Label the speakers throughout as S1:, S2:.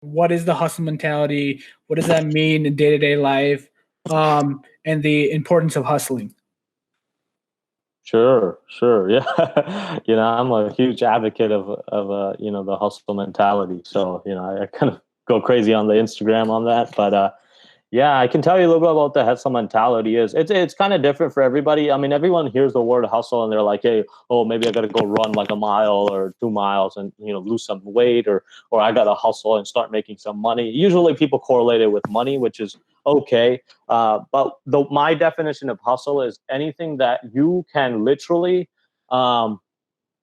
S1: what is the hustle mentality? What does that mean in day-to-day life? And the importance of hustling.
S2: Sure, sure. Yeah. I'm a huge advocate of the hustle mentality. So, I kind of go crazy on the Instagram on that, but yeah, I can tell you a little bit about the hustle mentality. It's kind of different for everybody. I mean, everyone hears the word hustle and they're like, hey, oh, maybe I got to go run like a mile or 2 miles and lose some weight, or I got to hustle and start making some money. Usually, people correlate it with money, which is okay. But my definition of hustle is anything that you can literally, I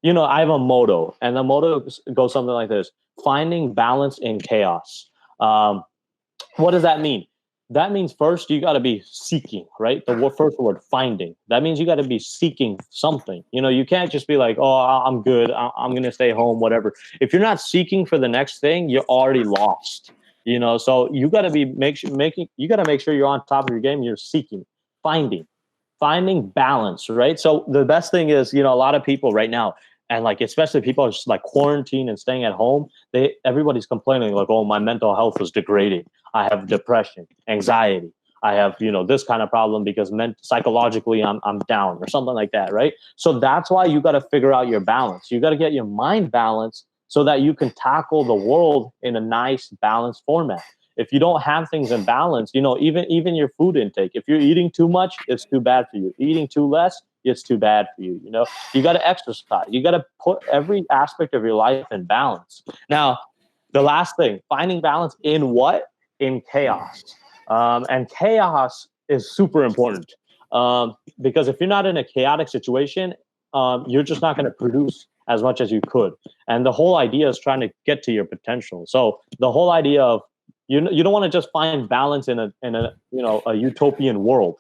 S2: have a motto, and the motto goes something like this: finding balance in chaos. What does that mean? That means first you got to be seeking, right? The first word, finding. That means you got to be seeking something. You can't just be like, oh, I'm good. I'm going to stay home, whatever. If you're not seeking for the next thing, you're already lost. So you got to you got to make sure you're on top of your game. You're seeking, finding balance, right? So the best thing is, a lot of people right now, and like especially people are just like quarantine and staying at home, everybody's complaining like, oh, my mental health is degrading. I have depression, anxiety. I have this kind of problem because psychologically I'm down or something like that, right? So that's why you got to figure out your balance. You got to get your mind balanced so that you can tackle the world in a nice balanced format. If you don't have things in balance, even your food intake, if you're eating too much, it's too bad for you. Eating too less, it's too bad for you. You got to exercise. You got to put every aspect of your life in balance. Now, the last thing, finding balance in what? In chaos. And chaos is super important because if you're not in a chaotic situation, you're just not going to produce as much as you could. And the whole idea is trying to get to your potential. So the whole idea of you don't want to just find balance in a utopian world.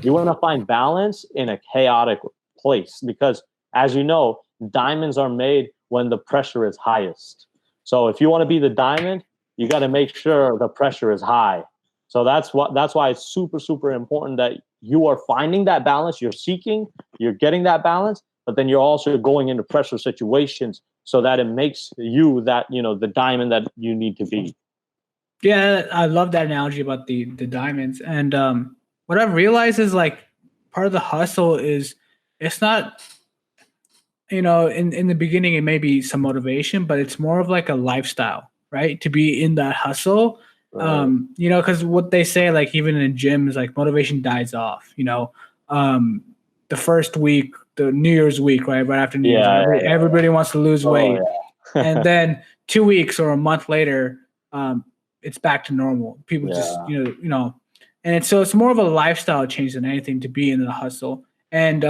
S2: You want to find balance in a chaotic place because, as you know, diamonds are made when the pressure is highest. So if you want to be the diamond, you got to make sure the pressure is high. So that's why it's super, super important that you are finding that balance. You're seeking, you're getting that balance, but then you're also going into pressure situations so that it makes you that, the diamond that you need to be.
S1: Yeah, I love that analogy about the diamonds. And what I've realized is like part of the hustle is it's not, in the beginning it may be some motivation, but it's more of like a lifestyle, right? To be in that hustle.
S2: Right.
S1: Because what they say, like even in gyms, like motivation dies off. The first week, the New Year's week, right after New Year's, everybody wants to lose weight, and then 2 weeks or a month later, it's back to normal. People just and it's more of a lifestyle change than anything to be in the hustle. And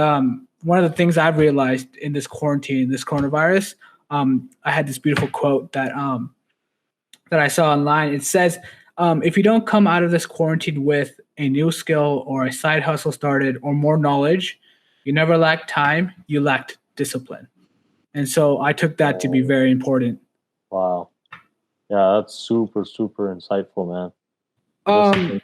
S1: one of the things I've realized in this quarantine, this coronavirus, I had this beautiful quote that I saw online. It says, if you don't come out of this quarantine with a new skill or a side hustle started or more knowledge, you never lacked time, you lacked discipline. And so I took that to be very important.
S2: Wow. Yeah, that's super, super insightful, man.